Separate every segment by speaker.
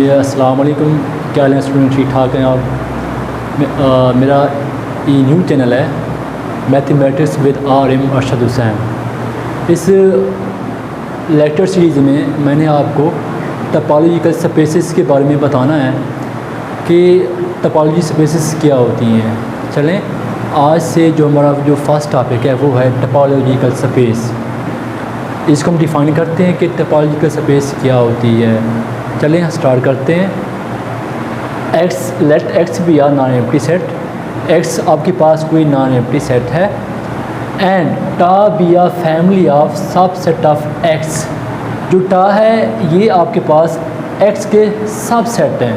Speaker 1: अस्सलाम वालेकुम। क्या हाल है स्टूडेंट, ठीक ठाक हैं आप? मेरा ये न्यू चैनल है mathematics with RM Arshad Hussain. इस लेक्चर सीरीज़ में मैंने आपको टोपोलॉजिकल स्पेसेस के बारे में बताना है कि टोपोलॉजी स्पेसेस क्या होती हैं। चलें, आज से जो हमारा फर्स्ट टॉपिक है वो है टोपोलॉजिकल स्पेस। इसको हम डिफ़ाइन करते हैं कि टोपोलॉजिकल स्पेस क्या होती है। चलें स्टार्ट करते हैं। Let X be are non empty set. X आपके पास कोई नॉन एम्प्टी सेट है and tau be a family of subset of X. जो टा है ये आपके पास एक्स के सब सेट हैं।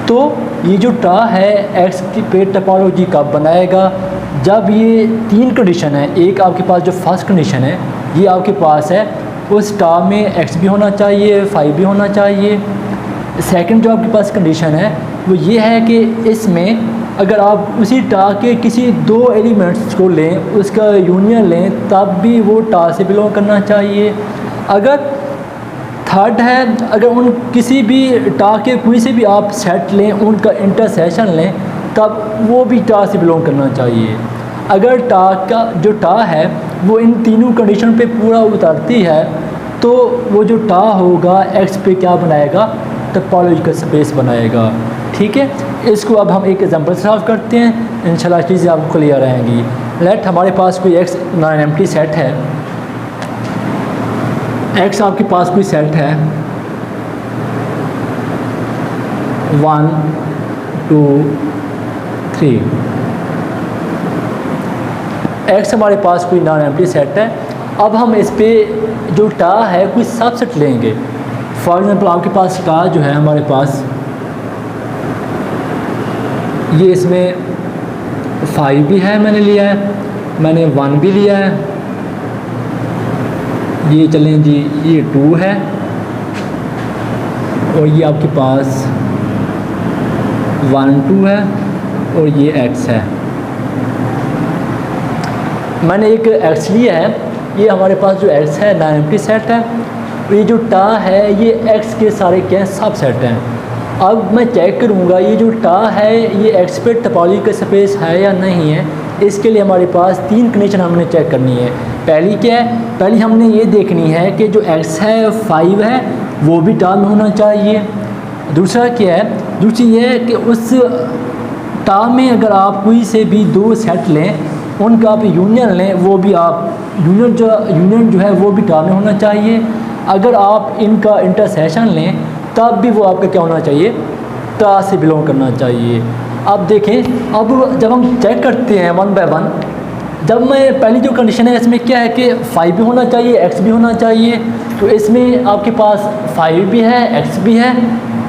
Speaker 1: तो ये जो टा है एक्स की पे टोपोलॉजी कब बनाएगा? जब ये तीन कंडीशन है। एक आपके पास जो फर्स्ट कंडीशन है ये आपके पास है उस टा में एक्स भी होना चाहिए, फाइव भी होना चाहिए। सेकंड जो आपके पास कंडीशन है वो ये है कि इसमें अगर आप उसी टा के किसी दो एलिमेंट्स को लें, उसका यूनियन लें, तब भी वो टा से बिलोंग करना चाहिए। अगर थर्ड है, अगर उन किसी भी टा के कोई से भी आप सेट लें, उनका इंटरसेक्शन लें, तब वो भी टा से बिलोंग करना चाहिए। अगर टा का जो टा है वो इन तीनों कंडीशन पे पूरा उतरती है तो वो जो टा होगा एक्स पे क्या बनाएगा? टोपोलॉजिकल स्पेस बनाएगा। ठीक है, इसको अब हम एक एग्जांपल से सॉल्व करते हैं, इंशाल्लाह चीज़ें आपको क्लियर रहेंगी। लेट हमारे पास कोई एक्स नॉन एम्प्टी सेट है। एक्स आपके पास कोई सेट है 1 2 3। एक्स हमारे पास कोई नॉन एम्प्टी सेट है। अब हम इस पे जो टा है कोई सबसेट लेंगे। फॉर एग्जांपल आपके पास टा जो है हमारे पास ये इसमें 5 भी है, मैंने लिया है, मैंने 1 भी लिया है, ये चलें जी ये 2 है और ये आपके पास 1 2 है और ये x है। मैंने एक x लिया है, ये हमारे पास जो x है नॉन एम्प्टी सेट है। ये जो टा है ये x के सारे क्या सब सेट हैं। अब मैं चेक करूँगा ये जो टा है ये x पे टोपोलॉजिकल स्पेस है या नहीं है। इसके लिए हमारे पास तीन कंडीशन हमने चेक करनी है। पहली क्या है? पहली हमने ये देखनी है कि जो x है 5 है वो भी टा में होना चाहिए। दूसरा क्या है? दूसरी ये है कि उस टा में अगर आप कोई से भी दो सेट लें, उनका आप यूनियन लें, वो भी आप यूनियन जो है वो भी टा में होना चाहिए। अगर आप इनका इंटरसेक्शन लें तब भी वो आपका क्या होना चाहिए? टा से बिलोंग करना चाहिए। अब देखें, अब जब हम चेक करते हैं 1 बाय 1, जब मैं पहली जो कंडीशन है इसमें क्या है कि 5 भी होना चाहिए, x भी होना चाहिए। तो इसमें आपके पास 5 भी है, x भी है।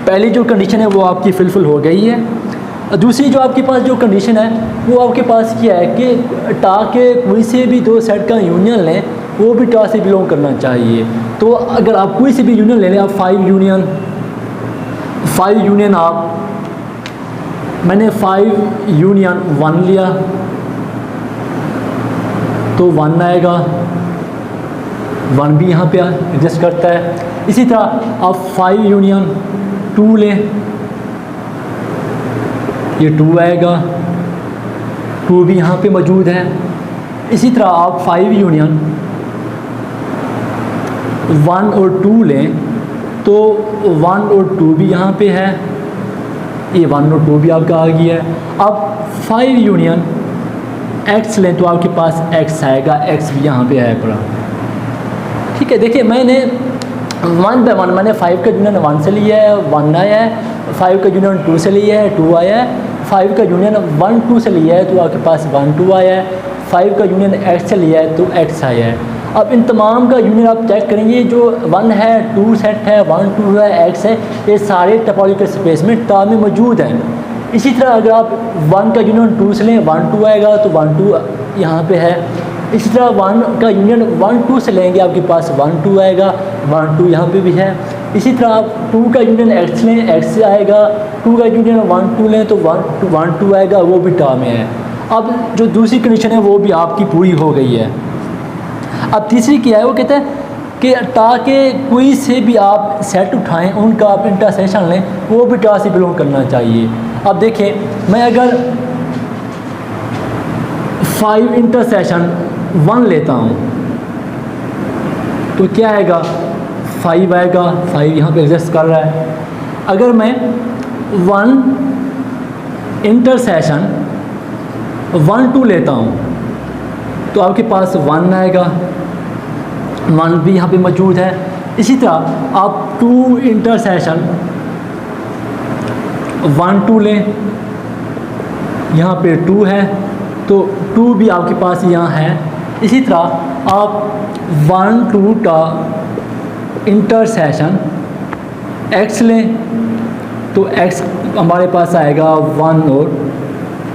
Speaker 1: पहली जो कंडीशन है वो आपकी फुलफिल हो गई है। दूसरी जो आपके पास जो कंडीशन है वो आपके पास क्या है कि टा के कोई से भी दो सेट का यूनियन लें, वो भी टा से बिलोंग करना चाहिए। तो अगर आप कोई से भी यूनियन ले लें, आप 5 यूनियन मैंने 5 यूनियन 1 लिया तो 1 आएगा, 1 भी यहाँ पे एडजस्ट करता है। इसी तरह आप 5 यूनियन 2 लें, ये 2 आएगा, 2 भी यहाँ पे मौजूद है। इसी तरह आप 5 यूनियन 1 और 2 लें तो 1 और 2 भी यहाँ पे है, ये 1 और 2 भी आपका आ गया है। अब 5 यूनियन x लें तो आपके पास x आएगा, x भी यहाँ पे आया पड़ा। ठीक है, देखिए मैंने 1 बाय 1 मैंने 5 का यूनियन 1 से लिया है, 1 आया है। 5 का यूनियन 2 से लिया है, 2 आया है। 5 का यूनियन 1 2 से लिया है तो आपके पास 1 2 आया है। 5 का यूनियन x से लिया है तो x आया है। अब इन तमाम का यूनियन आप चेक करेंगे, जो 1 है, 2 सेट है, 1 2 है, x है, ये सारे टोपोलॉजिकल स्पेस में टा में मौजूद हैं। इसी तरह अगर आप 1 का यूनियन 2 से लें 1 2 आएगा तो 1 2 यहाँ पे है। इसी तरह 1 का यूनियन 1 2 से लेंगे आपके पास 1 2 आएगा, 1 2 यहाँ पे भी है। इसी तरह आप 2 का यूनियन x लें, x से आएगा। 2 का यूनियन 1 2 लें तो 1 2 आएगा, वो भी टा में है। अब जो दूसरी कंडीशन है वो भी आपकी पूरी हो गई है। अब तीसरी क्या है? वो कहते हैं कि टा के कोई से भी आप सेट उठाएं, उनका आप इंटरसेक्शन लें, वो भी टा से बिलोंग करना चाहिए। अब देखें, मैं अगर 5 इंटरसेक्शन 1 लेता हूँ तो क्या आएगा, 5 आएगा। 5 यहाँ पे एग्जिस्ट कर रहा है। अगर मैं 1 इंटरसेक्शन 1 2 लेता हूँ तो आपके पास 1 आएगा, 1 भी यहाँ पे मौजूद है। इसी तरह आप 2 इंटरसेक्शन 1 2 लें, यहाँ पे 2 है तो 2 भी आपके पास यहाँ है। इसी तरह आप 1 2 का इंटरसेक्शन x लें तो x हमारे पास आएगा 1 और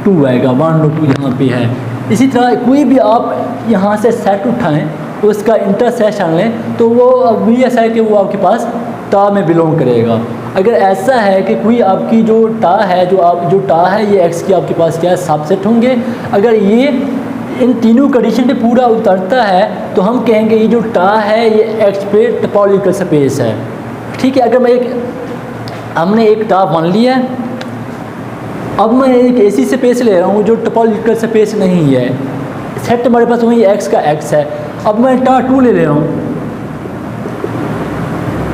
Speaker 1: 2 आएगा, 1 और 2 यहाँ पे है। इसी तरह कोई भी आप यहाँ से सेट उठाएं, उसका इंटरसेक्शन लें तो वो भी ऐसा है कि वो आपके पास टा में बिलोंग करेगा। अगर ऐसा है कि कोई आपकी जो टा है, जो टा है ये x की आपके पास क्या है, सबसेट होंगे। अगर ये इन तीनों कंडीशन पे पूरा उतरता है तो हम कहेंगे ये जो टा है ये x पे टोपोलॉजिकल स्पेस है। ठीक है, अगर हमने एक टा 1 लिया है, अब मैं एक ऐसी स्पेस ले रहा हूँ जो टोपोलॉजिकल स्पेस नहीं है, सेट हमारे पास वही x का x है। अब मैं टा 2 ले रहा हूँ,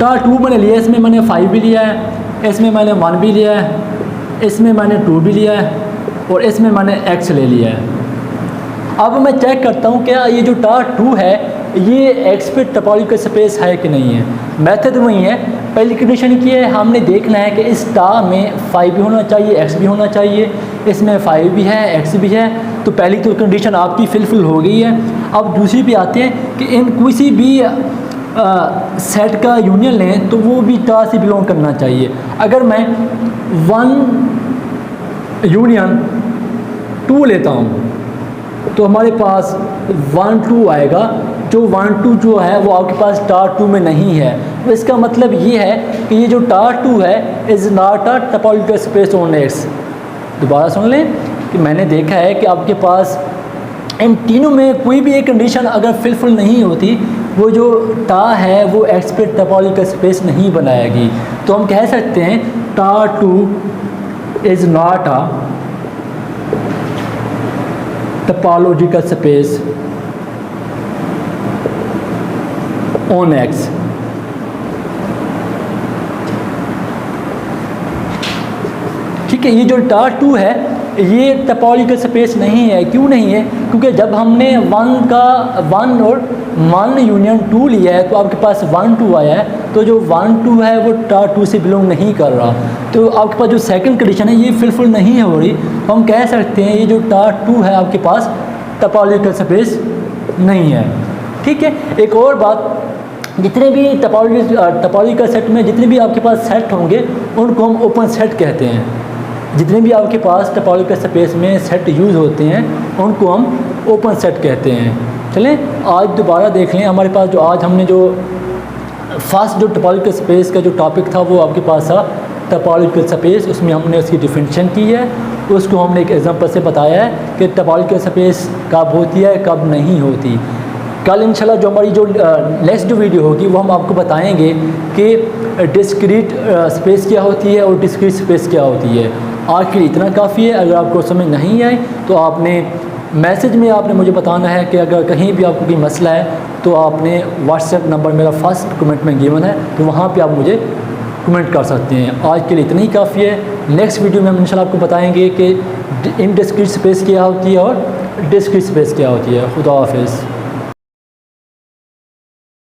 Speaker 1: टा 2 मैंने लिया, इसमें मैंने 5 भी लिया है, इसमें मैंने 1 भी लिया है, इसमें मैंने 2 भी लिया है और इसमें मैंने x ले लिया है। अब मैं चेक करता हूँ क्या ये जो टा 2 है ये x पे टोपोलॉजिकल स्पेस है कि नहीं है। मेथड वही है, पहली कंडीशन की है, हमने देखना है कि इस टा में 5 भी होना चाहिए, x भी होना चाहिए। इसमें 5 भी है, x भी है, तो पहली तो कंडीशन आपकी फुलफिल हो गई है। अब दूसरी पे आते हैं कि इन किसी भी सेट का यूनियन लें तो वो भी टा से बिलोंग करना चाहिए। अगर मैं 1 यूनियन 2 लेता हूँ तो हमारे पास 1 2 आएगा, जो 1 2 जो है वो आपके पास टा 2 में नहीं है। तो इसका मतलब ये है कि ये जो टा 2 है is not a topological space on x. दोबारा सुन लें कि मैंने देखा है कि आपके पास इन तीनों में कोई भी एक कंडीशन अगर फुलफिल नहीं होती, वो जो टा है वो एक्स पे टोपोलॉजिकल स्पेस नहीं बनाएगी। तो हम कह सकते हैं टा 2 is not a topological space on x. ठीक है, ये जो टा 2 है ये टोपोलॉजिकल स्पेस नहीं है। क्यों नहीं है? क्योंकि जब हमने 1 और 1 यूनियन 2 लिया है तो आपके पास 1 2 आया है, तो जो 1 2 है वो टा 2 से बिलोंग नहीं कर रहा। तो आपके पास जो सेकंड कंडीशन है ये फुलफिल नहीं हो रही, तो हम कह सकते हैं ये जो टा 2 है आपके पास टोपोलॉजिकल स्पेस नहीं है। ठीक है, एक और बात, जितने भी टोपोलॉजिकल सेट में जितने भी आपके पास सेट होंगे उनको हम ओपन सेट कहते हैं। जितने भी आपके पास टोपोलॉजिकल स्पेस में सेट यूज़ होते हैं उनको हम ओपन सेट कहते हैं। चलें आज दोबारा देख लें, हमारे पास जो आज हमने जो फर्स्ट जो टोपोलॉजिकल स्पेस का जो टॉपिक था वो आपके पास था टोपोलॉजिकल स्पेस। उसमें हमने उसकी डिफिनेशन की है, उसको हमने एक एग्जांपल से बताया है कि टोपोलॉजिकल स्पेस कब होती है कब नहीं होती। कल इंशाल्लाह जो हमारी जो नेक्स्ट जो वीडियो होगी वो हम आपको बताएंगे कि डिस्क्रीट स्पेस क्या होती है और डिस्क्रीट स्पेस क्या होती है। आज के लिए इतना काफ़ी है। अगर आपको समझ नहीं आए तो आपने मैसेज में आपने मुझे बताना है कि अगर कहीं भी आपको कोई मसला है तो आपने व्हाट्सएप नंबर मेरा फर्स्ट कमेंट में गिवन है, तो वहाँ पे आप मुझे कमेंट कर सकते हैं। आज के लिए इतना ही काफ़ी है। नेक्स्ट वीडियो में हम इंशाल्लाह आपको बताएंगे कि इनडिस्क्रीट स्पेस क्या होती है और डिस्क्रीट स्पेस क्या होती है। खुदा हाफिज़।